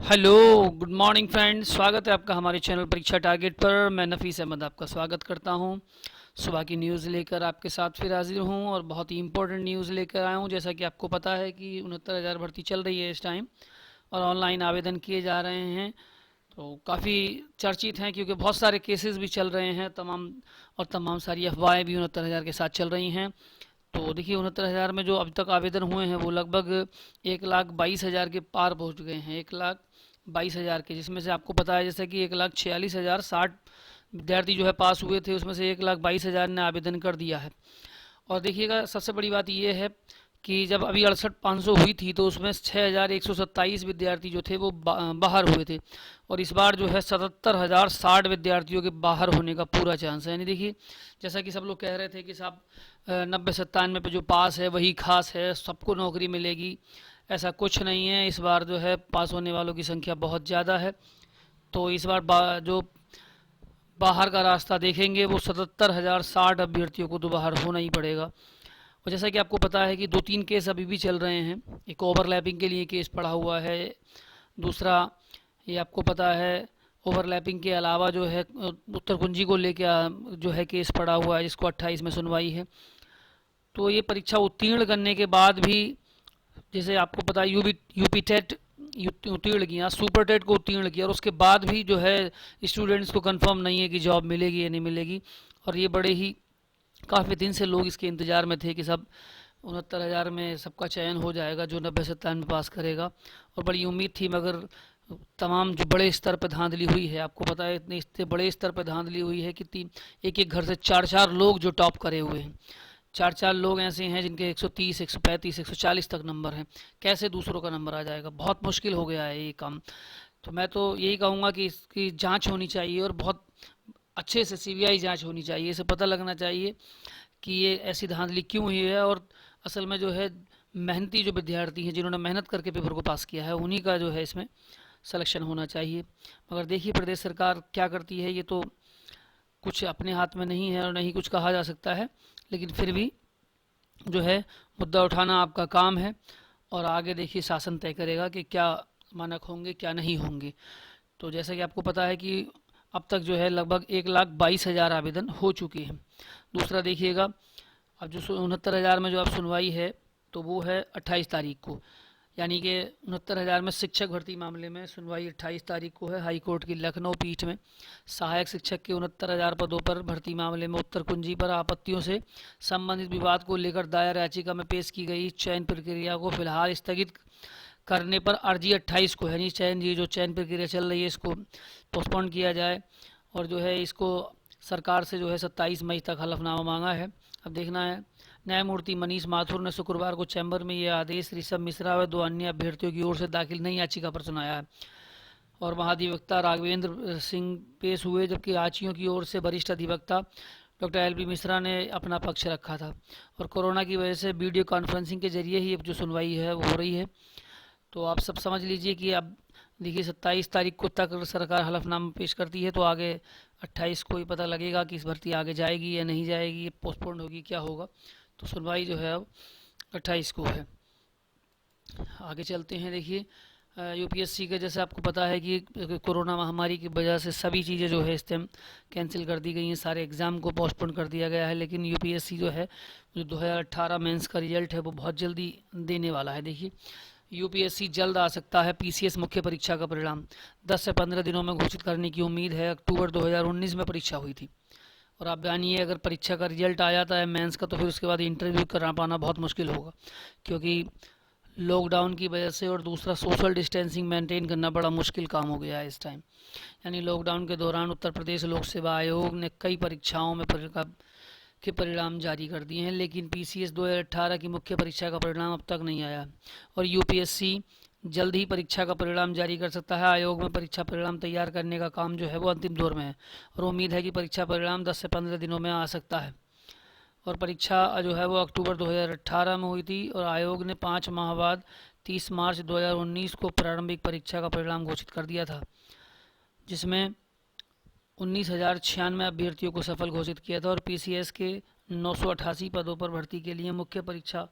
Hello, good morning friends. स्वागत है आपका हमारे चैनल परीक्षा टारगेट पर। मैं नफीस अहमद आपका स्वागत करता हूं। सुबह की न्यूज़ लेकर आपके साथ फिर हाजिर हूं और बहुत ही इंपॉर्टेंट न्यूज़ लेकर आया हूं। जैसा कि आपको पता है कि 69,000 भर्ती चल रही है इस टाइम और ऑनलाइन आवेदन किए जा रहे हैं। तो काफ़ी चर्चित हैं क्योंकि बहुत सारे केसेस भी चल रहे हैं तमाम सारी अफवाहें भी 69,000 के साथ चल रही हैं। तो देखिए 69,000 में जो अब तक आवेदन हुए हैं वो लगभग 1,22,000 के पार पहुंच गए हैं। 1,22,000 के, जिसमें से आपको पता है जैसे कि 1,46,060 विद्यार्थी जो है पास हुए थे, उसमें से 1,22,000 ने आवेदन कर दिया है। और देखिएगा सबसे बड़ी बात यह है कि जब अभी 68,500 हुई थी तो उसमें 6,127 विद्यार्थी जो थे वो बाहर हुए थे और इस बार जो है 77,060 विद्यार्थियों के बाहर होने का पूरा चांस है। यानी देखिए जैसा कि सब लोग कह रहे थे कि साहब 90-97 पे जो पास है वही खास है, सबको नौकरी मिलेगी। ऐसा कुछ नहीं है। इस बार जो है पास होने वालों की संख्या बहुत ज़्यादा है। तो इस बार जो बाहर का रास्ता देखेंगे वो 77,060 अभ्यर्थियों को तो बाहर होना ही पड़ेगा। और जैसा कि आपको पता है कि 2-3 केस अभी भी चल रहे हैं। एक ओवरलैपिंग के लिए केस पड़ा हुआ है। दूसरा ये आपको पता है ओवरलैपिंग के अलावा जो है उत्तर कुंजी को लेकर जो है केस पड़ा हुआ है, जिसको 28 में सुनवाई है। तो ये परीक्षा उत्तीर्ण करने के बाद भी, जैसे आपको पता है यूपी टेट उत्तीर्ण किया, सुपर टेट को उत्तीर्ण किया और उसके बाद भी जो है स्टूडेंट्स को कंफर्म नहीं है कि जॉब मिलेगी या नहीं मिलेगी। और ये बड़े ही काफ़ी दिन से लोग इसके इंतज़ार में थे कि सब 69,000 में सबका चयन हो जाएगा जो 90-97 में पास करेगा। और बड़ी उम्मीद थी, मगर तमाम जो बड़े स्तर पर धांधली हुई है, आपको पता है इतने बड़े स्तर पर धांधली हुई है कि एक एक घर से 4-4 लोग जो टॉप करे हुए हैं। 4-4 लोग ऐसे हैं जिनके 130, 135, 140 तक नंबर हैं। कैसे दूसरों का नंबर आ जाएगा? बहुत मुश्किल हो गया है ये काम। तो मैं तो यही कहूँगा कि इसकी जांच होनी चाहिए और बहुत अच्छे से सीबीआई जांच होनी चाहिए। इसे पता लगना चाहिए कि ये ऐसी धांधली क्यों हुई है और असल में जो है मेहनती जो विद्यार्थी हैं जिन्होंने मेहनत करके पेपर को पास किया है उन्हीं का जो है इसमें सिलेक्शन होना चाहिए। मगर देखिए प्रदेश सरकार क्या करती है, ये तो कुछ अपने हाथ में नहीं है और नहीं कुछ कहा जा सकता है। लेकिन फिर भी जो है मुद्दा उठाना आपका काम है और आगे देखिए शासन तय करेगा कि क्या मानक होंगे क्या नहीं होंगे। तो जैसा कि आपको पता है कि अब तक जो है लगभग 1,22,000 आवेदन हो चुके हैं। दूसरा देखिएगा, अब जो 69,000 में जो अब सुनवाई है तो वो है 28 तारीख को। यानी कि 69,000 में शिक्षक भर्ती मामले में सुनवाई 28 तारीख को है हाई कोर्ट की लखनऊ पीठ में। सहायक शिक्षक के 69,000 पदों पर भर्ती मामले में उत्तर कुंजी पर आपत्तियों से संबंधित विवाद को लेकर दायर याचिका में पेश की गई चयन प्रक्रिया को फिलहाल स्थगित करने पर अर्जी 28 को है। ये जो चयन प्रक्रिया चल रही है इसको पोस्टपोन किया जाए और जो है इसको सरकार से जो है 27 मई तक हलफनामा मांगा है। अब देखना है। न्यायमूर्ति मनीष माथुर ने शुक्रवार को चैम्बर में यह आदेश ऋषभ मिश्रा व 2 अन्य अभ्यर्थियों की ओर से दाखिल नई याचिका पर सुनाया है और महाधिवक्ता राघवेंद्र सिंह पेश हुए, जबकि याचियों की ओर से वरिष्ठ अधिवक्ता डॉक्टर एल बी मिश्रा ने अपना पक्ष रखा था। और कोरोना की वजह से वीडियो कॉन्फ्रेंसिंग के जरिए ही अब जो सुनवाई है वो हो रही है। तो आप सब समझ लीजिए कि अब देखिए 27 तारीख को तक अगर सरकार हलफनामा पेश करती है तो आगे 28 को ही पता लगेगा कि इस भर्ती आगे जाएगी या नहीं जाएगी, पोस्टपोन होगी, क्या होगा। तो सुनवाई जो है अब 28 को है। आगे चलते हैं। देखिए यूपीएससी के, जैसे आपको पता है कि कोरोना महामारी की वजह से सभी चीज़ें जो है इस टाइम कैंसिल कर दी गई हैं, सारे एग्ज़ाम को पोस्टपोन कर दिया गया है। लेकिन यूपीएससी जो है जो 2018 मेंस का रिजल्ट है वो बहुत जल्दी देने वाला है। देखिए यूपीएससी जल्द आ सकता है पीसीएस मुख्य परीक्षा का परिणाम 10 से 15 दिनों में घोषित करने की उम्मीद है। अक्टूबर 2019 में परीक्षा हुई थी और आप जानिए अगर परीक्षा का रिजल्ट आ जाता है मेंस का तो फिर उसके बाद इंटरव्यू करा पाना बहुत मुश्किल होगा, क्योंकि लॉकडाउन की वजह से और दूसरा सोशल डिस्टेंसिंग मेंटेन करना बड़ा मुश्किल काम हो गया है इस टाइम। यानी लॉकडाउन के दौरान उत्तर प्रदेश लोक सेवा आयोग ने कई परीक्षाओं में के परिणाम जारी कर दिए हैं, लेकिन पीसीएस 2018 की मुख्य परीक्षा का परिणाम अब तक नहीं आया और यूपीएससी जल्द ही परीक्षा का परिणाम जारी कर सकता है। आयोग में परीक्षा परिणाम तैयार करने का काम जो है वो अंतिम दौर में है और उम्मीद है कि परीक्षा परिणाम 10 से 15 दिनों में आ सकता है। और परीक्षा जो है वो अक्टूबर 2018 में हुई थी और आयोग ने 5 माह बाद 30 मार्च 2019 को प्रारंभिक परीक्षा का परिणाम घोषित कर दिया था, जिसमें 19,096 अभ्यर्थियों को सफल घोषित किया था और पीसीएस के 988 पदों पर भर्ती के लिए मुख्य परीक्षा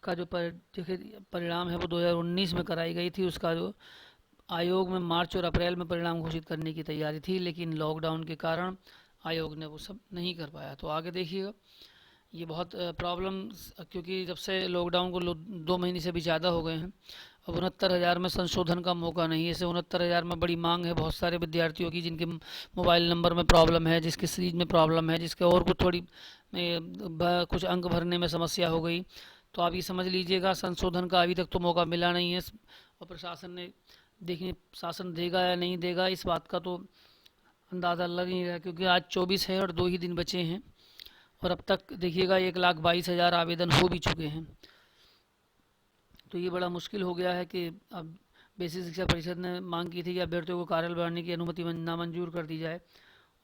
का जो परिणाम है वो 2019 में कराई गई थी। उसका जो आयोग में मार्च और अप्रैल में परिणाम घोषित करने की तैयारी थी, लेकिन लॉकडाउन के कारण आयोग ने वो सब नहीं कर पाया। तो आगे देखिएगा, ये बहुत प्रॉब्लम, क्योंकि जब से लॉकडाउन को 2 महीने से भी ज़्यादा हो गए हैं, अब 69,000 में संशोधन का मौका नहीं है। इसे 69,000 में बड़ी मांग है बहुत सारे विद्यार्थियों की, जिनके मोबाइल नंबर में प्रॉब्लम है, जिसके सीरीज में प्रॉब्लम है, जिसके और कुछ थोड़ी कुछ अंक भरने में समस्या हो गई। तो आप ये समझ लीजिएगा, संशोधन का अभी तक तो मौका मिला नहीं है। और प्रशासन ने, देखिए शासन देगा या नहीं देगा, इस बात का तो अंदाज़ा लग नहीं रहा, क्योंकि आज 24 है और 2 ही दिन बचे हैं, और अब तक देखिएगा 1,22,000 आवेदन हो भी चुके हैं। तो ये बड़ा मुश्किल हो गया है कि अब बेसिक शिक्षा परिषद ने मांग की थी कि अभ्यर्थियों को कार्यालय बढ़ाने की अनुमति नामंजूर कर दी जाए।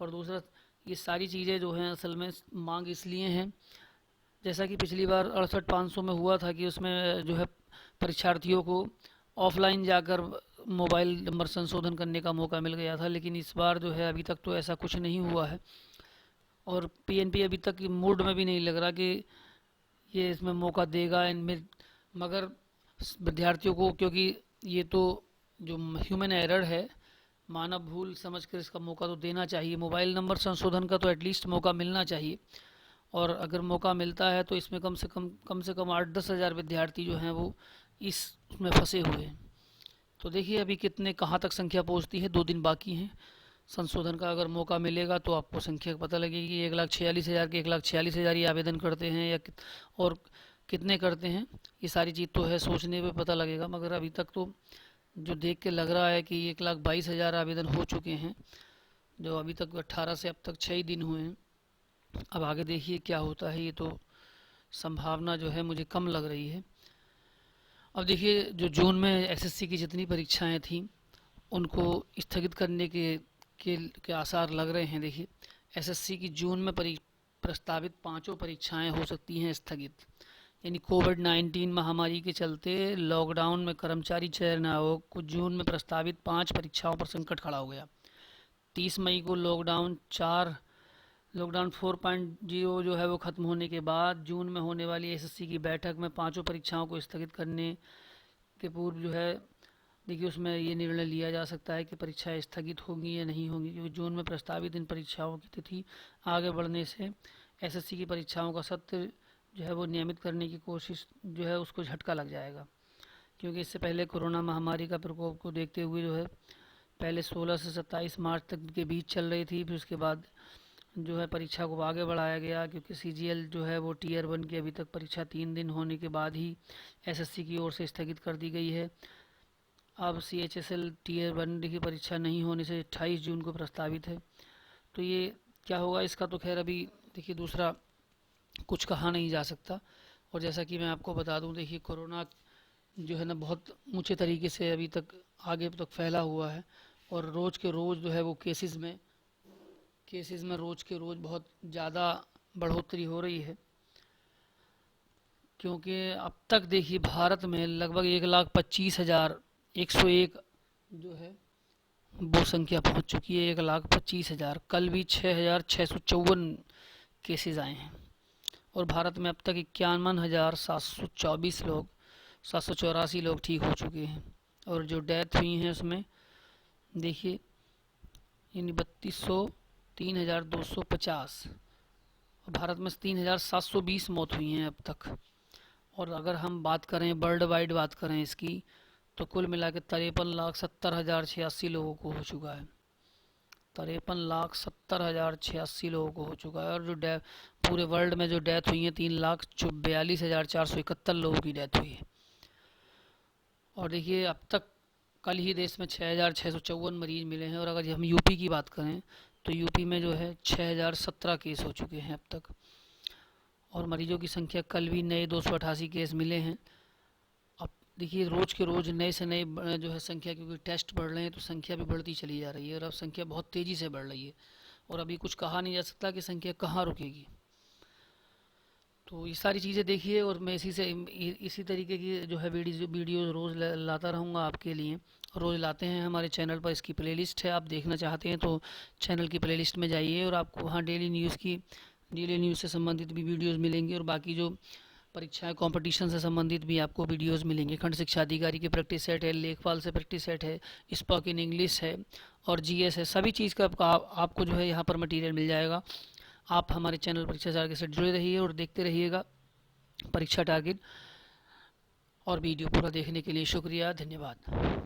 और दूसरा, ये सारी चीज़ें जो हैं असल में मांग इसलिए हैं, जैसा कि पिछली बार 68,500 में हुआ था कि उसमें जो है परीक्षार्थियों को ऑफलाइन जाकर मोबाइल नंबर संशोधन करने का मौका मिल गया था, लेकिन इस बार जो है अभी तक तो ऐसा कुछ नहीं हुआ है। और पीएनपी अभी तक मूड में भी नहीं लग रहा कि ये इसमें मौका देगा इनमें, मगर विद्यार्थियों को, क्योंकि ये तो जो ह्यूमन एरर है, मानव भूल समझकर इसका मौका तो देना चाहिए। मोबाइल नंबर संशोधन का तो एटलीस्ट मौका मिलना चाहिए, और अगर मौका मिलता है तो इसमें कम से कम 8-10 हज़ार विद्यार्थी जो हैं वो इसमें फंसे हुए हैं। तो देखिए अभी कितने कहाँ तक संख्या पहुँचती है, 2 दिन बाकी हैं संशोधन का। अगर मौका मिलेगा तो आपको संख्या पता लगेगी, 1,46,000 के 1,46,000 ही आवेदन करते हैं या और कितने करते हैं। ये सारी चीज़ तो है, सोचने पे पता लगेगा, मगर अभी तक तो जो देख के लग रहा है कि 1,22,000 आवेदन हो चुके हैं, जो अभी तक 18 से अब तक 6 ही दिन हुए हैं। अब आगे देखिए क्या होता है, ये तो संभावना जो है मुझे कम लग रही है। अब देखिए, जो जून में एसएससी की जितनी परीक्षाएं थीं उनको स्थगित करने के आसार लग रहे हैं। देखिए, एसएससी की जून में प्रस्तावित 5 परीक्षाएं हो सकती हैं स्थगित, यानी कोविड-19 महामारी के चलते लॉकडाउन में कर्मचारी चयन आयोग को जून में प्रस्तावित 5 परीक्षाओं पर संकट खड़ा हो गया। 30 मई को लॉकडाउन 4.0 जो है वो ख़त्म होने के बाद जून में होने वाली एसएससी की बैठक में 5 परीक्षाओं को स्थगित करने के पूर्व जो है, देखिए उसमें ये निर्णय लिया जा सकता है कि परीक्षाएं स्थगित होंगी या नहीं होंगी, क्योंकि जून में प्रस्तावित इन परीक्षाओं की तिथि आगे बढ़ने से एसएससी की परीक्षाओं का सत्र जो है वो नियमित करने की कोशिश जो है उसको झटका लग जाएगा। क्योंकि इससे पहले कोरोना महामारी का प्रकोप को देखते हुए जो है पहले 16 से 27 मार्च तक के बीच चल रही थी, फिर उसके बाद जो है परीक्षा को आगे बढ़ाया गया, क्योंकि सीजीएल जो है वो टियर 1 की अभी तक परीक्षा 3 दिन होने के बाद ही एसएससी की ओर से स्थगित कर दी गई है। अब सीएचएसएल टियर 1 की परीक्षा नहीं होने से 28 जून को प्रस्तावित है। तो ये क्या होगा इसका तो खैर अभी देखिए दूसरा कुछ कहा नहीं जा सकता। और जैसा कि मैं आपको बता दूं, देखिए कोरोना जो है ना बहुत ऊंचे तरीके से अभी तक आगे तक फैला हुआ है, और रोज़ के रोज़ जो है वो केसेस में रोज़ के रोज़ बहुत ज़्यादा बढ़ोतरी हो रही है। क्योंकि अब तक देखिए भारत में लगभग 1,25,101 जो है वो संख्या पहुंच चुकी है, 1,25,000। कल भी 6,654 केसेस आए हैं, और भारत में अब तक 784 लोग ठीक हो चुके हैं। और जो डेथ हुई हैं उसमें देखिए यानी 3,250, भारत में 3,720 मौत हुई हैं अब तक। और अगर हम बात करें वर्ल्ड वाइड बात करें इसकी, तो कुल मिला के 53,70,086 लोगों को हो चुका है। 53,70,086 लोगों को हो चुका है। और जो पूरे वर्ल्ड में जो डेथ हुई है 3,42,471 लोगों की डेथ हुई है। और देखिए अब तक कल ही देश में 6,654 मरीज मिले हैं। और अगर हम यूपी की बात करें तो यूपी में जो है 6,017 केस हो चुके हैं अब तक, और मरीजों की संख्या कल भी नए 288 केस मिले हैं। अब देखिए रोज़ के रोज़ नए से नए जो है संख्या, क्योंकि टेस्ट बढ़ रहे हैं तो संख्या भी बढ़ती चली जा रही है, और अब संख्या बहुत तेज़ी से बढ़ रही है, और अभी कुछ कहा नहीं जा सकता कि संख्या कहाँ रुकेगी। तो ये सारी चीज़ें देखिए, और मैं इसी तरीके की जो है वीडियो रोज़ लाता रहूँगा आपके लिए। रोज़ लाते हैं हमारे चैनल पर, इसकी प्लेलिस्ट है, आप देखना चाहते हैं तो चैनल की प्लेलिस्ट में जाइए, और आपको वहाँ डेली न्यूज़ से संबंधित भी वीडियोस मिलेंगे। और बाकी जो परीक्षाएं कंपटीशन से संबंधित भी आपको वीडियोस मिलेंगे। खंड शिक्षा अधिकारी की प्रैक्टिस सेट है, लेखपाल से प्रैक्टिस सेट है, स्पोकन इंग्लिश है और जीएस है। सभी चीज़ का आपको जो है यहाँ पर मटेरियल मिल जाएगा। आप हमारे चैनल परीक्षा टारगेट के साथ जुड़े रहिए और देखते रहिएगा परीक्षा टारगेट। और वीडियो पूरा देखने के लिए शुक्रिया, धन्यवाद।